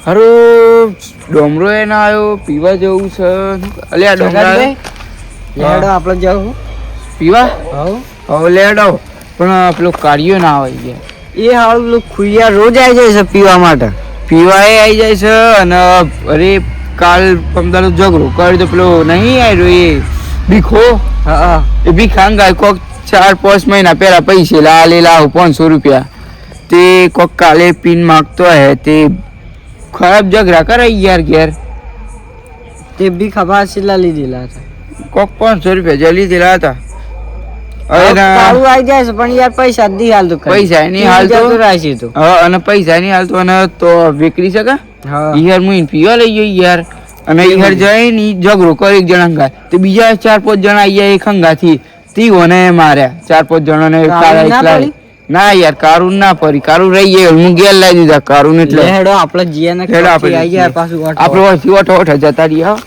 હારું ડોમરો એ ના આવ્યો, પીવા જવું છે. અલ્યા ડોમરા લેડો આપણે જવું પીવા. હવ લેડો પણ પેલો કાર્યો ના આવે ગયા. એ હાલ પેલું ખુયા રોજ આવી જાય છે પીવા માટે. પીવા એ આવી જાય છે અને અરે કાલ પમદાનો ઝઘડો કર્યો તો પેલો નહીં આવ્યો એ ભીખો. હા એ ભીખાંગ કોક 4-5 મહિના પહેલા પૈસે લાવ 500 રૂપિયા. તે કોક કાલે પીન માગતો હે તે ખરાબ ઝઘડા કરાઈ યાર ઘેર. તે બી ખબર છેલ્લા લીધેલા હતા કોક 500 રૂપિયા જે લીધેલા હતા. કાળું આવી જાય છે પણ યાર પૈસા દી હાલતું પૈસા નહીં હાલતો રાશી તો. હા અને પૈસા નહીં હાલતો અને તો વિકરી શકે. યાર હું પીવા લઈ ગયો યાર અને યાર જઈને ઝઘડો કર્યો એક જણા હંગા તો બીજા 4-5 જણા આયા એક હંગાથી તીઓને માર્યા. 4-5 જણાને ના યાર કારું ના પડી. કારું રહી ગયો હું ઘેર લાવી દીધા કારું એટલે હેડો આપણે જીયાને આવી ગયા પાછું આપણે ઓઠ જતા રહ્યા.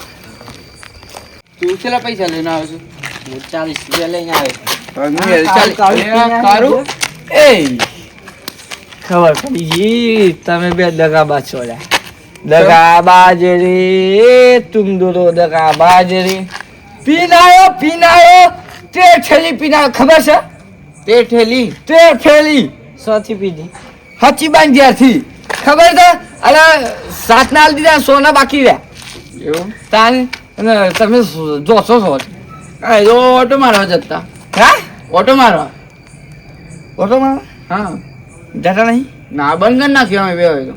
તું કેટલા પૈસા લઈને આવ્યો છું? 40 રૂપિયા લઈને આવ્યો. કારું એ ખબર પડી તમે બે દગાબાજ છોડ્યા. દગાબાજ રે તુમ દોરો દગાબાજ રે. પીનાયો તે થેલી પીનાયો ખબર છે? તે થેલી સોથી પીધી હચી બાંધ્યાથી ખબર છે? અરે 7 ના દીધા સોના બાકી રહ્યા એવું તાને અને તમે જોશો છો ઓટો મારવા જતા. હા ઓટો મારવા હા જતા નહીં ના બંધ કરી નાખ્યો અમે બે હોય તો.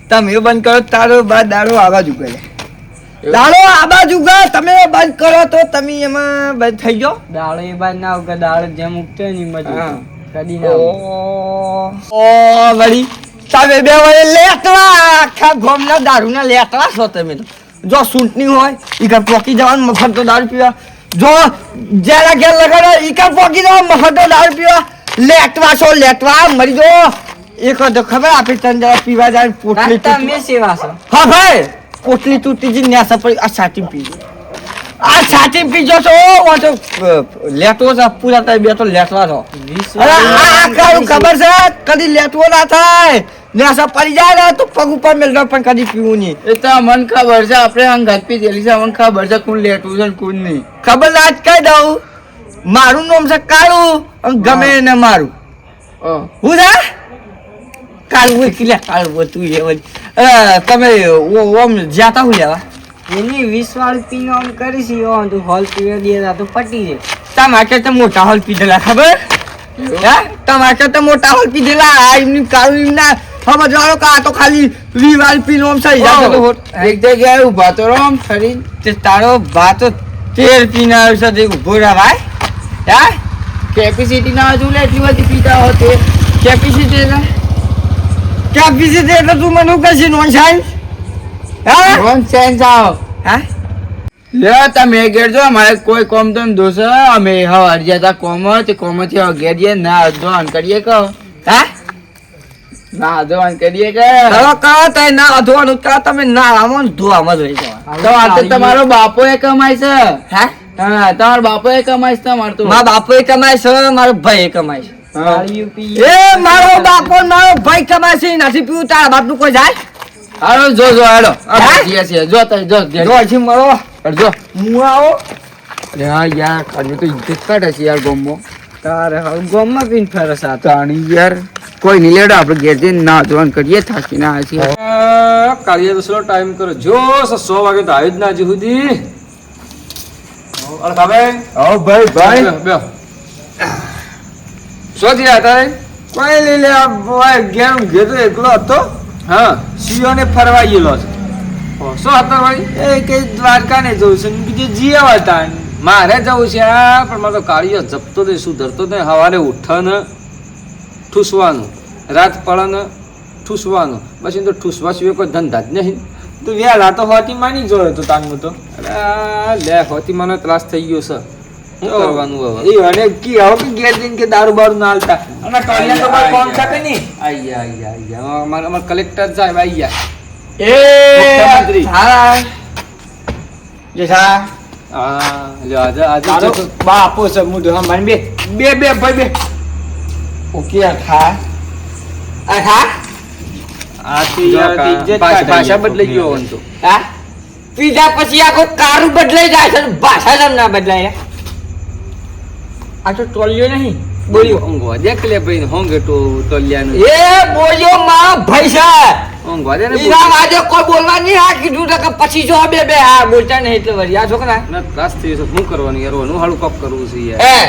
તમે બંધ કરો તારો બા દાડો આવા જુગે દાડો આવા જુગે. તમે બંધ કરો તો તમે એમાં બંધ થઈ ગયો. દાડો એ બાદ ના ઉગે દાડો જેમ ઉગતો ને મજા કદી ના ઓ વળી તમે બે વળે લેટવા આખા ગોમના દારૂના લેટવા છો તમે તો. જો સૂંટની હોય ઈ કર પોકી જવાનું મફત તો દારૂ પીવા. જો જેના ઘેર લગાડો ઈ કર પોકી જવાનું મફત તો દારૂ પીવા. લેટવા છો લેટવા મરી જો. એક તો ખબર આપી તને જરા પીવા જાય પોટલી તમે સેવા છો. હા ભાઈ પોટલી તૂટી જી ન્યાસા પડી આ છાતી પીજો. આ છાતી પીજો છો ઓ તો લેટવો છે પૂરા થાય બે તો લેટવા છો. અરે આ કારું ખબર છે કદી લેટવો ના થાય. ન્યાસા પડી જાય ને તો પગ ઉપર મેલવા પણ કદી પીવું નહીં. એ તો મને ખબર છે આપણે અંગાત પી દેલી છે. મને ખબર છે કોણ લેટવું છે કોણ નહીં. ખબર ના જ કહી દઉં મારું નામ છે કાળું અને ગમે એને મારું હું છે કાળું કિલ્લા કાળું તું એ તમે ઓમ જાતા હું લેવા એની 20 વાળી પીનો આમ કરી છે ઓમ તું હોલ પીવા દે તો પટી જાય. તમારે તો મોટા હોલ પીધેલા ખબર હે? તમારે તો મોટા હોલ પીધેલા આ એમની કાળું એમના સમજવાનો કા તો ખાલી 20 વાળી પીનો આમ સહી જાતો એક જગ્યાએ ઉભા તો રામ ફરી તે તારો ભાતો 13 પીના સાથે ઉભો રહા ભાઈ. હે કેપેસિટી ના હજુ એટલી બધી પીતા હોતે. કેપેસિટી એટલે તું મને કશી નોન સાયન્સ હે નોન સેન્સ આવ હે લે તમે ઘેર જો અમારે કોઈ કોમ તો દોષ અમે હવાર જતા કોમ તે કોમ થી ઘેર જઈએ ના ધોન કરીએ કહો. હે ના ધોન કરીએ કે હવે કહો તો ના અધવાનું કા તમે ના આમો ધોવામાં જ રહી જાવ. તો આ તો તમારો બાપો એ કમાય છે. હે હા તમારો બાપો એ કમાય છે. તમારે તો મારા બાપો એ કમાય છે મારો ભાઈ કમાય છે. એ મારો બાપો મારો ભાઈ કમાય છે નથી પીવું તારા બાપ નું કોઈ જાય. હાલો જો હેડો જો તઈ જો જો મળો જો હું આવો. અરે હા યાર કાલે તો ઇજ્જત કાઢે છે યાર ગોમો. તારે હવે ગોમમાં પીન ફરસ આ તાણી યાર કોઈ નહીં લેડો આપણે ઘેર જઈને ના ધોન કરીએ થાકી ના છે. કાઢીએ તો સ્લો ટાઈમ કરો જો 100 વાગે તો આવી જ ના હજી સુધી. અરે તમે ઓ ભાઈ બે શું થયા તારે? કોઈ લઈ લે ભાઈ ઘેર ઘેર તો એકલો હતો. હા સિંહોને ફરવા ગયેલો છે. શું હતા ભાઈ? એ કઈ દ્વારકા ને જવું છે બીજું જીવ હતા. મારે જવું છે પણ મારે તો કાળીઓ જપતો નહીં સુધરતો નહીં. સવારે ઉઠે ને ઠૂસવાનું, રાત પડે ને ઠૂસવાનું, પછી તો ઠૂસવા સિવાય કોઈ ધંધા જ નહીં. તું વહેલા તો હોતી માની જોયો તો તાનું તો અરે લે હોતી મને ત્રાસ થઈ ગયો છે. શું કરવાનું હવે? એ અને કી હવે કે ઘેર જઈને કે દારૂ બારૂ ના હાલતા અને ટોલિયા તો કોઈ કોમ શકે નહીં. આઈ અમાર કલેક્ટર સાહેબ આઈ ગયા. એ હા જેઠા હા લ્યો આજે તારો બાપો છે મુઢો હા મારી બે ભાઈ બે ઓકે અઠા આ તો જો યાર કા- ઇજ્જત ભાષા કાઢી બદલાઈ ગયો હોન તો હા પીધા પછી આખો કારું બદલાઈ જાય છે ને ભાષા કેમ ના બદલાય આ તો ટોલ્યો નહીં બોલ્યો ઊંઘવા દેખ લે ભાઈ હોંગે તો તોલ્યાનું એ બોલ્યો માં ભૈસા ઊંઘવા દે ને ઈના વાજે કોઈ બોલવા નહીં આ કીધું તો કે પછી જો બે બે હા બોલતા નહીં એટલે વળી આ છોકરા ના ત્રાસ થઈ જશે શું કરવાનું યાર ઓનું હાલું કોક કરવું છે યાર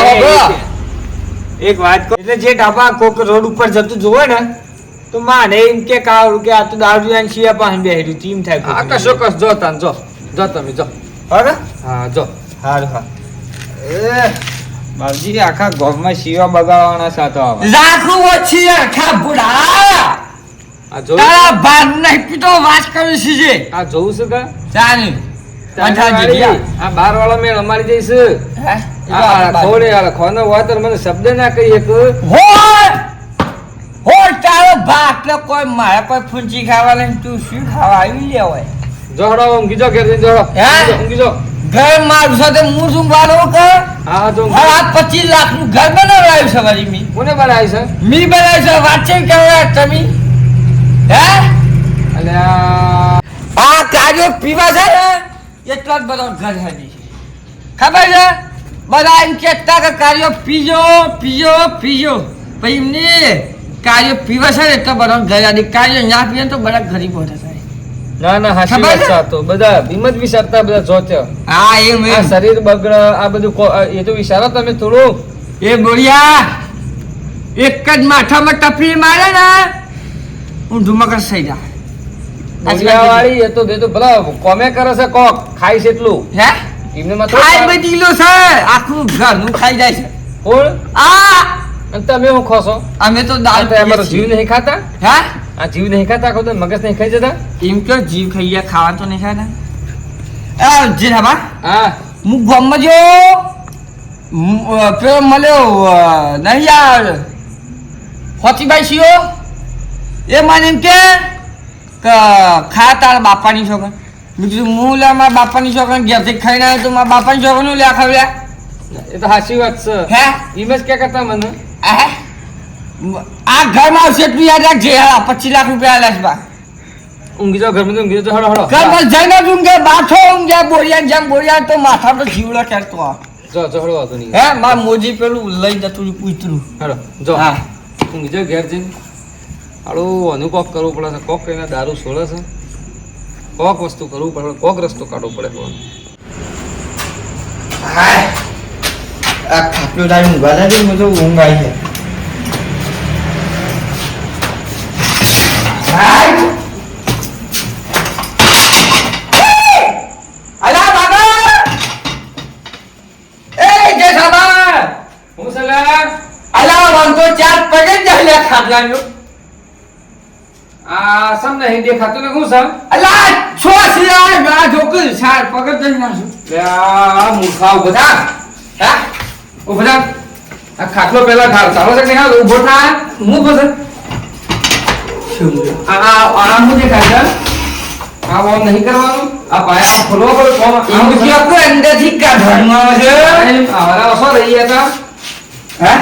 હોબળો. એક વાત કહું એટલે જે ઢાબા કોક રોડ ઉપર જતું જોવે ને તો માને એમ કે કાવડું કે આ તો દારૂ અને શિયા પાસે બેહેલું ટીમ થાય આ કશો કશ જો તાન જો તમે જો હવે હા જો હારું હા એ બાપજી આખા ગામમાં શિવા બગાડવાના સાતો આવે રાખું ઓછી આખા બુડા આ જો તારા ભાન નહીં પીતો વાત કરું છે આ જોવું છે કા ચાલ આ બાર વાળા મેળ અમારી જઈશ આ ખોડે આ ખોનો વાતર મને શબ્દ ના કહી એક હોર તારો બાટલો કોઈ મારા પર ફૂંચી ખાવા લઈને તું શું ખાવા આવી લે હોય જોડો ઊંઘી જો ઘેર જઈને જોડો હે? ઊંઘી જો ઘર મારું સાથે હું શું વાલો કર હા જો હા 25 લાખ નું ઘર બનાવડાયું છે મારી મી કોને બનાવી છે મી બનાવ્યું છે વાત છે કે તમે હે અને આ કાર્યો પીવા છે ને એટલા જ બધા ઘર હજી છે ખબર છે બધા એમ કહેતા કે કાર્યો પીજો પીજો પીજો પછી એમને કાર્યો પીવા છે ને એટલા બધા ઘર હજી કાર્યો ના પીવે ને તો બધા ગરીબ હોતા થાય ના ના હાસી ખબર વાત છે? છે આ તો બધા વિમત વિચારતા બધા જોત્યો હા એમ આ શરીર બગડ આ બધું એ તો વિચારો તમે થોડું એ બોલિયા એક જ માથામાં ટપલી મારે ને હું ધુમકર થઈ જા વાળી એ તો ભલા કોમે કરે છે કોક ખાય છે એટલું હે એમને માં ખાઈ બદીલો છે આખું ઘરનું ખાઈ જાય છે કોણ આ અને તમે હું ખોશો અમે તો દાળ આ તો અમારો પીએ જીવ છીએ. નહીં ખાતા હે આ જીવ નહીં ખાતા કહો તો મગજ નહીં ખાઈ જતા એમ કે જીવ ખાઈ ગયા ખાવા તો નહીં ખાતા એ જે હબા હા હું ગામમાં જો પેલો મળ્યો નહીં યાર હોતીભાઈ શિયો એ મને એમ કે ખા તારા બાપાની છોકરા મેં કીધું હું લે મારા બાપાની છોકરા ઘેરથી ખાઈને આવ્યો તો મારા બાપાની છોકરાનું લે ખાવ્યા એ તો હાચી વાત છે હે એમ જ ક્યાં કરતા મને આ ઘરમાં આવશે એટલું યાદ રાખજે 25 લાખ રૂપિયા આલ્યા છે બા ઊંઘી જાઓ ઘરમાં ઊંઘી જાઓ હળો હળો ઘરમાં જઈને જ ઊંઘે બાથો ઊંઘે બોરિયા જેમ બોરિયા તો માથા તો જીવડો કરતો આ જો હળો વાતો નહીં હે માર મોજી પેલું લઈ જતું રહ્યું પૂછતું હળો જો હા ઊંઘી જાઓ ઘેર જઈને હાલો આનું કોક કરવું પડે છે કોક કઈને દારૂ છોડે છે કોક વસ્તુ કરવું પડે કોક રસ્તો કાઢવો પડે હવે. હાય આ ખાટલો ટાઈમ ઊંઘવા લાગે મને તો ઊંઘ આવી છે હાય અલા બાબા એ જે સાબા હું સલાહ અલા વાંધો ચાર પગે જ જાય લે ખાટલાનો આ સમ નહીં દેખાતું ને હું સમ અલા છો સિયા ગા જોકલ ચાર પગે જ નાખું લે આ મૂર્ખા ઉભો થા હા ઉભો થા આ ખાટલો પહેલા ઢાળ ચાલો છે કે હા ઉભો થા હું ઉભો થા આ હું દેખાય છે આ વામ નહીં કરવાનું આ પાયા ખોલવા પડે કોમ એમ કે આપણે અંદરથી કાઢવાનું આવે છે આવારા ઓસો રહી હતા હે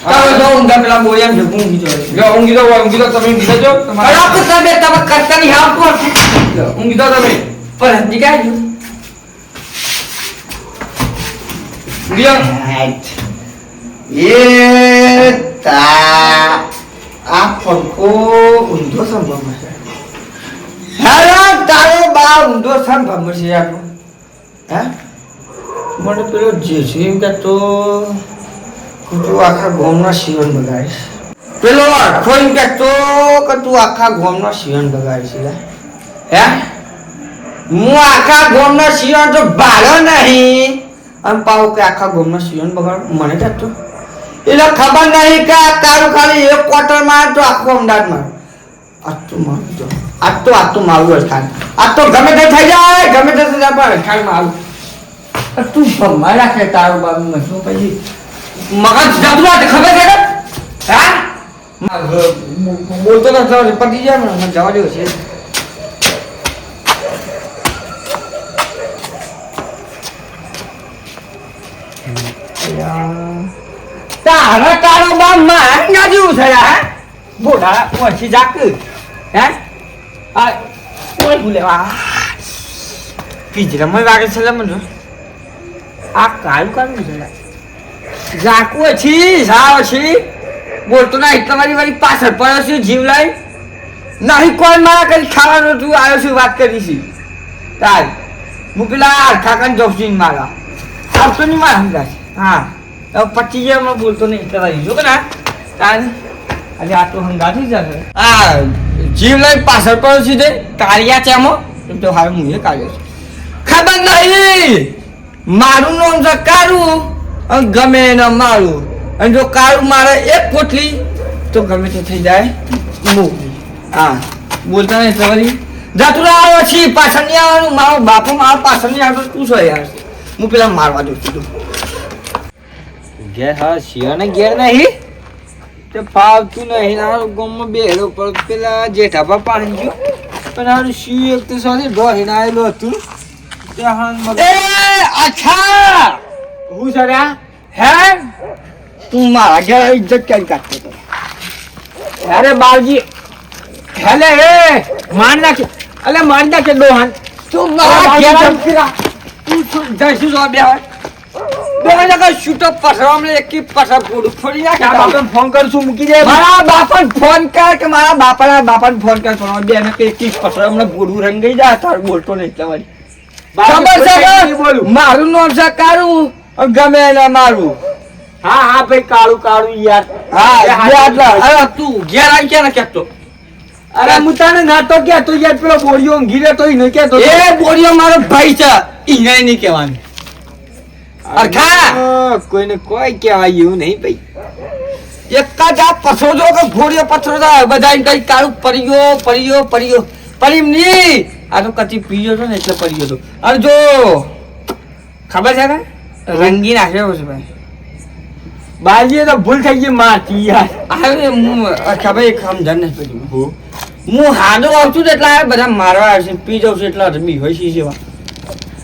ચાલો જો ઊંઘા પેલા બોયા ને ઊંઘી જાય જો ઊંઘી જાઓ તમે ઊંઘી જજો અરે આપણે તમે તમે કરતા નહીં આવ તો ઊંઘી જાઓ તમે પર દીકાય ઊંઘી જાઓ રાઈટ એ તા આ પંખો ઊંધો સંભવ છે હેરા તારો બા ઊંધો સંભવ છે આપણો હે મને પેલો જે છે એમ કે તો તું આખા ગામના જીવન બગાડીશ પેલો આખો એમ કે તો કે તું આખા ગામના જીવન બગાડીશ હે હું આખા ગામના જીવન તો બાળ્યો નહીં અને પાવ કે આખા ગામના જીવન બગાડ મને કહેતો એટલે ખબર નહીં કે આ તારું ખાલી એક ક્વાર્ટર માં તો આખું અમદાવાદ માં આજ તો મારું અડખાણ આજ તો ગમે તે થઈ જાય ગમે તે થઈ જાય પણ અડખાણ મારું તું ભમા રાખે તારું બાબુ મસલો પછી મગજ જતું વાત ખબર છે કે હા બોલતો નથી પતી જાય ને મને જવા દેવો છે તારો બા માં ના જેવું છે બોડા પછી જાક હે આ કોઈ બોલેવા પિંજરામાં વાગે છે મને આ કાળું કાળું છે ઝાકુ છી સાવ છી બોલતો ના તમારી વાળી પાછળ પડ્યો છું જીવ લઈ નહીં કોઈ મારા કરી ખાવાનું તું આવ્યો છું વાત કરી છે તાર હું પેલા ઠાકાને જઉં છું મારા આવતો નહીં મારા સમજાય હા હવે પચી જાય હમણાં બોલતો નહીં તમારી જો કે ના તાર આજે આટલો હંગાથી જશે આ જીવ લઈ પાછળ પડ્યો છે તે કાળિયા છે એમાં એમ તો હાલ હું એ કાઢ્યો છું ખબર નહીં મારું નામ છે કાળું અને ગમે એને મારું અને જો કાળું મારે એક પોટલી તો ગમે તે થઈ જાય મોકલી હા બોલતા નહીં તમારી જાતું આવો છી પાછળ નહીં આવવાનું મારો બાપુ મારો પાછળ નહીં આવતો તું છો યાર હું પેલા મારવા દઉં છું ઘેર હા શિયાને ઘેર નહીં તે ફાવતું નહીં આ ગામમાં બેડો પર પેલા જેઠાબા પાણી ગયો પણ આ શી એક તો સાથે ઢોહીને આવેલું હતું અચ્છા હું સર્યા હે તું મારા ઘેર ઇજ્જત કરી કાઢતો અરે બાવજી હેલે હે માર નાખે અલે માર નાખે ડોહાન તું મારા ઘેર તું જઈશું જો બે બે જગા શૂટઅપ પસરો અમને એક પસર ફોડી નાખે બાપાને ફોન કરશું મૂકી દે મારા બાપાને ફોન કર કે મારા બાપાને ફોન કર પણ બે ને એક પસર અમને બોડું રંગાઈ જાય તાર બોલતો નહીં તમારી મારું નામ છે કાળું ગમે એને મારું હા હા ભાઈ કાળું કાળું યાર હા તું ઘેર આવી ક્યાં કેતો અરે હું તને નાતો કેતો યાર પેલો બોડિયો ઊંઘી રહેતો ઈ કેતો એ બોડિયો મારો ભાઈ છે ઈને નહીં કહેવાનું અરખા કોઈને કોઈ કહેવાય એવું નહીં ભાઈ એક જ આ પછો જો કે ઘોડિયો પથરો બધા કઈ કાળું પરિયો પરીમ નહીં આ તો કચી પીયો છો ને એટલે પડી ગયો અરે જો ખબર છે કે રંગી નાખ્યો છે ભાઈ બાજી તો ભૂલ થઈ ગઈ માતી યાર અરે હું ખબર સમજણ નહીં પડી હું હાડો આવું છું એટલે આ બધા મારવા આવશે પી જાઉં છું એટલે રમી હોય છે સેવા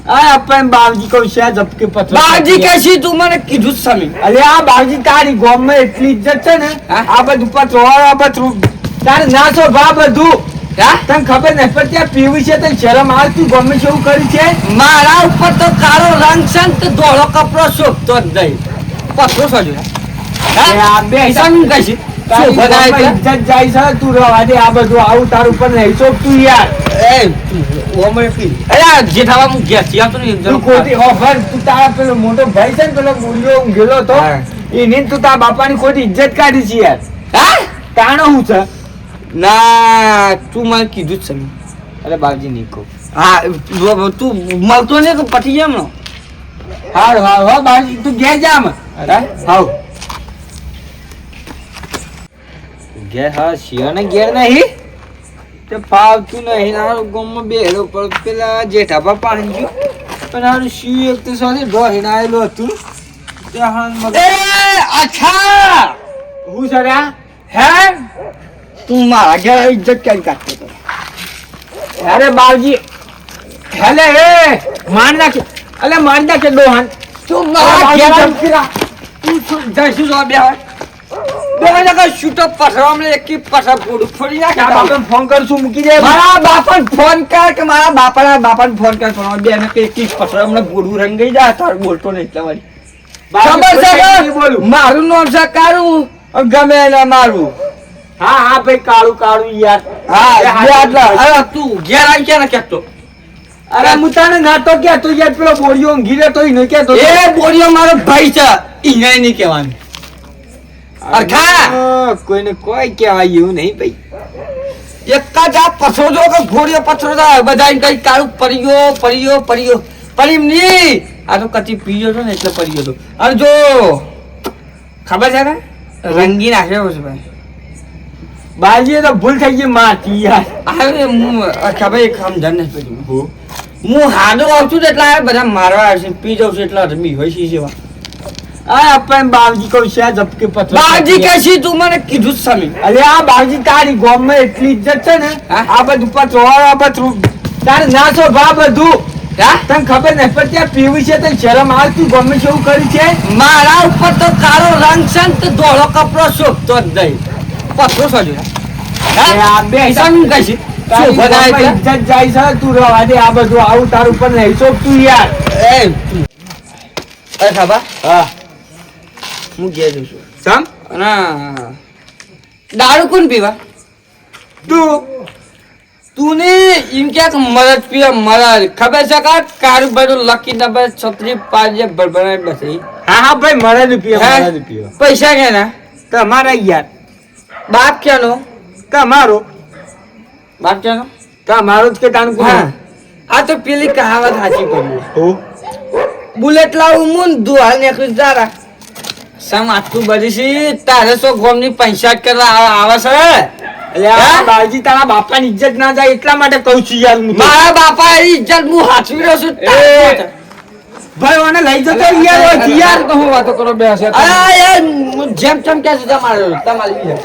આ આપણે બાવજી કહું છે આ ઝપકે પથરો બાવજી કશી તું મને કીધું જ સમી અરે આ બાવજી તારી ગામમાં એટલી ઇજ્જત છે ને આ બધું પથરો આ બધું તારે ના છો ભા બધું તને ખબર નહીં પણ ત્યાં પીવી છે તને શરમ આવતી ગમે છે એવું કરી છે મારા ઉપર તો કાળો રંગ છે ને તો ધોળો કપડો શોભતો જ નહીં પથરો સજુ તું રવા દે આ બધું આવું તારું ઉપર નહીં શોભતું યાર જેઠાવા હું ગેસ તું તારા પેલો મોટો ભાઈ છે ને પેલો મૂળિયો ઊંઘેલો હતો એની તું તારા બાપાની ખોટી ઇજ્જત કાઢી છે યાર હા તાણો હું છે ના તું મને કીધું જ છે અરે બાપજી નહીં કહું હા તું મળતો ને તો પતી જાય એમનો હા બાપજી તું ઘેર જા અરે હાવ ઘેર હા શિયાને ઘેર નહીં તે ફાવતું નહીં આ ગામમાં બેડો પર પેલા જેઠાબા પાણી ગયો પણ આ શી એક તો સાથે ઢોહીને આવેલું હતું અચ્છા હું સર્યા હે તું મારા ઘેર ઇજ્જત કરી કાઢતો અરે બાવજી હેલે હે માર નાખે અલે માર નાખે ડોહાન તું મારા ઘેર તું જઈશું જો બે જગા શૂટઅપ પસરો અમને એક પસર ફોડી નાખે બાપાને ફોન કરશું મૂકી દે મારા બાપાને ફોન કર કે મારા બાપાને ફોન કર પણ બે ને એક પસર અમને બોડું રંગાઈ જાય તાર બોલતો નહીં તમારી ખબર છે મારું નામ છે કાળું ગમે એને મારું હા હા ભાઈ કાળું કાળું યાર હા તું ઘેર આવી ક્યાં કેતો અરે હું તને નાતો કેતો યાર પેલો બોડિયો ઊંઘી રહેતો ઈ કેતો એ બોડિયો મારો ભાઈ છે ઈને નહીં કહેવાનું અરખા કોઈને કોઈ કહેવાય એવું નહીં ભાઈ એક જ આ પછો જો કે ઘોડિયો પથરો બધા કઈ કાળું પરિયો પરીમ નહીં આ તો કચી પીયો છો ને એટલે પડી ગયો અરે જો ખબર છે કે રંગી નાખ્યો છે ભાઈ બાજી તો ભૂલ થઈ ગઈ માતી યાર અરે હું ખબર સમજણ નહીં પડી હું હાડો આવું છું એટલે આ બધા મારવા આવશે પી જાઉં છું એટલે રમી હોય છે સેવા આ આપણે બાવજી કહું છે આ ઝપકે પથરો બાવજી કશી તું મને કીધું જ સમી અરે આ બાવજી તારી ગામમાં એટલી ઇજ્જત છે ને આ બધું પથરો આ બધું તારે ના છો ભા બધું તને ખબર નહીં પણ ત્યાં પીવી છે તને શરમ આવતી ગમે છે એવું કરી છે મારા ઉપર તો કાળો રંગ છે ને તો ધોળો કપડો શોભતો જ નહીં પથરો સજુ આ બે હિસાબ શું કહીશ શું બનાય છે? ઇજ્જત જાય છે તું રવા દે આ બધું આવું તારું પર નહીં શોખ તું યાર અરે ખાબા હા હું ઘેર જઉં છું સમ અને દારૂ કોણ પીવા તું ને એમ ક્યાંક મરદ પીવે મરદ ખબર છે કા કારું બારું લકી નંબર 36 5 ભરભરાય બસી હા ભાઈ મળે રૂપિયા હે? મળે રૂપિયા પૈસા કેના તમારા યાર બાપ ક્યાંનો તમારો તમારો જ કે તાનું કોણ હા આ તો પેલી કહાવત સાચી પડી હો બુલેટ લાવું મુન દુહાલ નીકળી જારા સમ આટલું બધી છે તારે સો ગોમની પૈસા કરવા આવે છે અલ્યા બાજી તારા બાપાની ઇજ્જત ના જાય એટલા માટે કહું છું યાર હું તો. મારા બાપા ઇજ્જત હું હાચવી રહ્યો છું ભાઈ મને લઈ જતો યાર ઓય યાર તો હું વાતો કરો બે હશે અરે યાર જેમ તેમ કે છે તમારી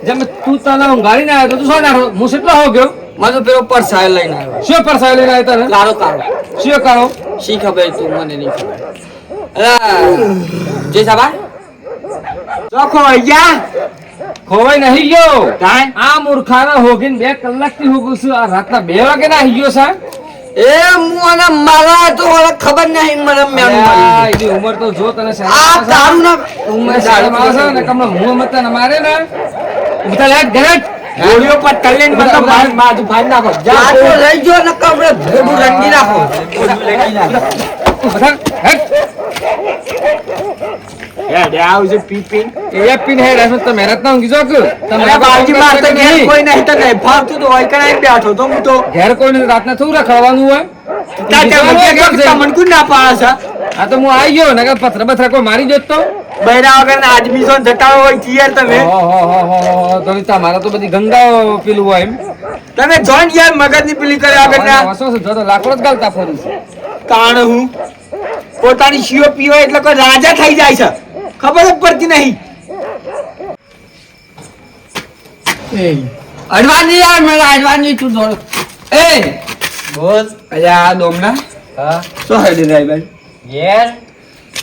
જેમ તું તને ઊંઘાડી ના આવ્યો તો તું શું નાખો હું કેટલો હો ગયો મને તો પેલો પરસાય લઈને આવ્યો શું પરસાય લઈને આવ્યો તને કાળો કાળો શું કાળો શી ખબર તું મને નહીં ખબર અરે જય સાબા ચોખ્ખો યાર ખોવાઈ નહીં ગયો કાંઈ? આ મૂર્ખાના હોગીને 2 કલાકથી હોગું છું આ રાતના 2 વાગે ના આવી ગયો છે એ હું અને મારા તો મને ખબર નહીં મને મેનું આ મળી એની ઉંમર તો જો તને આ તારું ના ઉંમર સારી માણસ ને કમનો મુંહ મત ન મારે ને ઉભા લે ઘરેટ ગોળીઓ પર તલ્લીને મતલબ બાજુ ફાડ નાખો જા આ તો લઈ ગયો ને કપડે ભેગું રંગી નાખો ઉભા હેટ યાર આવ જે પીપીન એ પીન હે રસ તો મહેનત ના ઊંઘી જો કે અરે બાજી માર તો ઘેર કોઈ નહીં તો નહીં ફાવતું તો હોય કરાઈ બેઠો તો હું તો ઘેર કોઈને રાતના થોડું રખડવાનું હોય તાજા મને કે તમને કોણ ના પાડે છે આ તો હું આવી ગયો નકર પથરા બથરા કોઈ મારી જોત તો બૈરા વગર આદમી સો જતા હોય છે યાર તમે તો તમારા તો બધી ગંગા પેલું હોય એમ તમે જોન યાર મગજની પેલી કર્યા વગર ના વસો જો તો લાકડો જ ગાલતા ફરું છું તાણ હું પોતાની શીઓ પીવો એટલે કોઈ રાજા થઈ જાય છે ખબર જ પડતી નહીં અડવાની યાર મને અડવાની તું દોડ એ બોલ અલ્યા આ ડોમના હા શું હેડી રહી ભાઈ યાર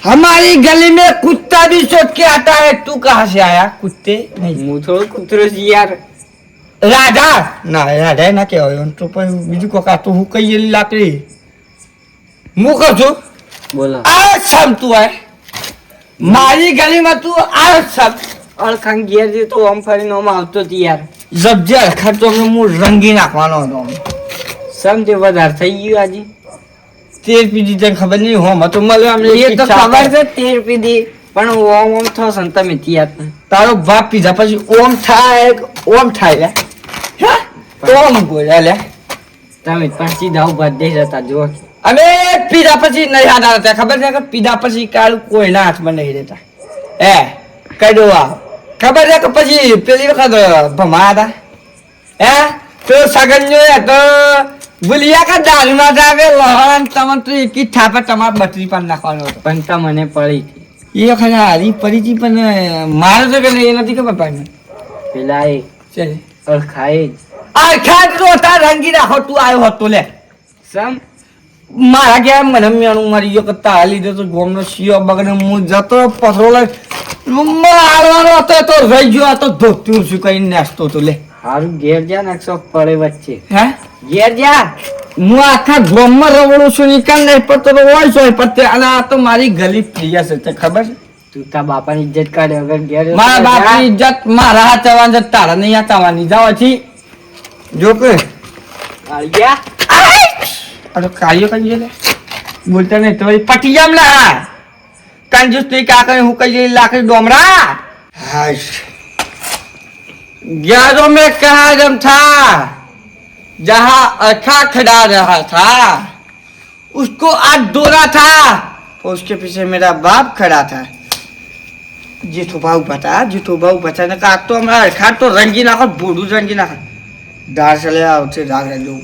हमारी गली में कुत्ता भी सोच के आता है तू कहाँ से आया कुत्ते नहीं હું થોડો કૂતરો છું યાર राधा ना राधा ना कહેવાય તો પણ બીજું કોક આ તો હું કઈ લાકડી હું કહું છું બોલો આ સમ તું આય મારી ગલીમાં તું આ સમ અળખાણ ઘેર જે તો આમ ફરીને આમ આવતો હતી યાર જબજર ખર્ચો હું રંગી નાખવાનો હતો સમજે વધારે થઈ ગયું આજે તેર પીધી તને ખબર નહીં હો તો મળે અમને એ તો ખબર છે તેર પીધી પણ ઓમ ઓમ થશે ને તમે ત્યાં તારો બાપ પીધા પછી ઓમ થાય લે ઓમ બોલ્યા લે તમે પાછી દાવ બધે જતા જો અમે પીધા પછી નહીં હાથ આવતા ખબર છે કે પીધા પછી કાળું કોઈના હાથમાં નહીં રહેતા એ કડો આ ખબર છે કે પછી પેલી વખત ભમાયા હતા હે તો સગન્યો તો ભૂલિયા કા દારૂમાં આવે લહણ તમને તો એકી થાપે તમારે બટરી પર નાખવાનો હતો પણ તમને પડી હતી એ વખત હારી પડી હતી પણ મારે તો કે એ નથી ખબર પાડને પેલા એ ચાલ અળખાએ જ આ ખાટ તો તાર રંગી નાખો તું આવ્યો હતો લે સમ મારા ગયા મને મેણું મારી ગયો કે તારા લીધે તો ગોમનો શિયો બગડે હું જતો પથરો લઈ મારવાનો હતો તો રહી ગયો આ તો ધોતું છું કઈ નાસ્તો તો લે હારું ઘેર જા ને 100 પડે વચ્ચે હે ઘેર જા હું આખા ગોમમાં રવડું છું નિકાલ નહીં પડતો તો હોય છે પત્તે અને આ તો મારી ગલી પ્રિય છે તે ખબર છે તું તા બાપાની ઇજ્જત કાઢે વગર ઘેર મારા બાપની ઇજ્જત મારા હાથ આવવાની છે તારા નહીં હાથ આવવાની જાવ પછી જો કે આળિયા અરે કાર્યો કઈ લે બોલતા નહીં તો પટી જામ લા કંજૂસ તું કાકા હું કઈ લાકડી ડોમરા હાશ ग्यारह में कहा जम था जहाँ अखा खड़ा रहा था उसको आज डोरा था और उसके पीछे मेरा बाप खड़ा था जेठो भाव बता ने कहा तो हमारा अखा तो रंगी ना कर बूढ़ू रंगी ना कर दार चले आओ से दाग रहे लोग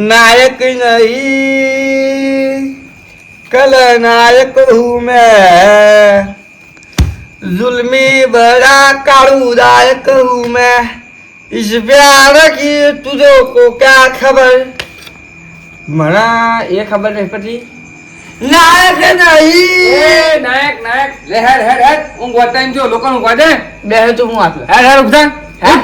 नायक नहीं कल नायक हूँ मैं जुल्मी बड़ा काड़ूदायक हूँ मैं इस प्यार की तुझे को क्या खबर मना ये खबर नहीं पड़ी નાયક હે નહીં એ નાયક નાયક લે હેડ હેડ હેડ ઊંઘવા ટાઈમ જો લોકો ઊંઘવા દે બેહે તો હું આપે હેડ હેડ ઉઠ હે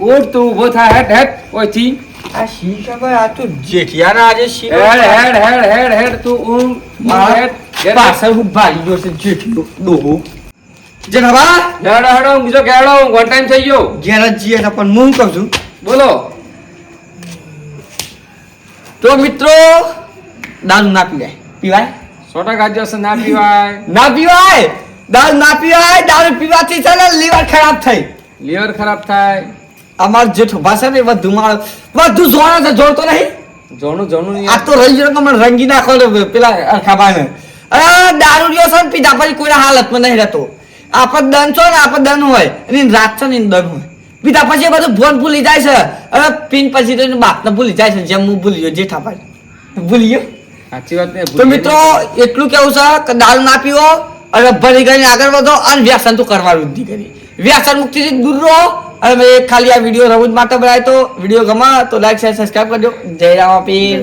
ઉઠ તું ઊભો થા હેડ હેડ ઓયથી આ શી ખબર આ તો જેઠિયાના આજે શી હેડ હેડ હેડ હેડ હેડ તું ઊંઘ હેડ હેડ પાછળ હું ભાગી ગયો છે જેઠિયો ડોહો જનાબા હેડ હેડ ઊંઘ જો કેડો ઊંઘવા ટાઈમ થઈ ગયો ઘેર જ જીએ છે પણ હું કહું છું બોલો તો મિત્રો દારૂ ના પીવાય 100% જશે ના પીવાય ના પીવાય દારૂ ના પીવાય દારૂ પીવાથી છે ને લીવર ખરાબ થઈ લીવર ખરાબ થાય અમાર જેઠો ભાષા ને બધું જોણા છે જોડતો નહીં જોણું જોણું આ તો રહી ગયો મને રંગી નાખો ને પેલા ખાબાને અરે દારૂ રહ્યો છે ને પીધા પછી કોઈના હાલતમાં નહીં રહેતો આપણ દન છો ને આપણ દન હોય એની રાત છે ને એની દન હોય પીધા પછી બધું ભોન ભૂલી જાય છે અરે પીન પછી તો એની બાપને ભૂલી જાય છે જેમ હું ભૂલી ગયો જેઠા ભાઈ ભૂલી ગયો સાચી વાત ને તો મિત્રો એટલું કેવું છે કે દારૂ ના પીવો અને ભરી કરીને આગળ વધો અને વ્યસન તો કરવા વૃદ્ધિ કરી વ્યસન મુક્તિથી દૂર રહો અને મેં ખાલી આ વિડીયો રમૂજ માટે બનાવ્યો તો વિડીયો ગમા તો લાઈક શેર સબસ્ક્રાઈબ કરજો જય રામ પીર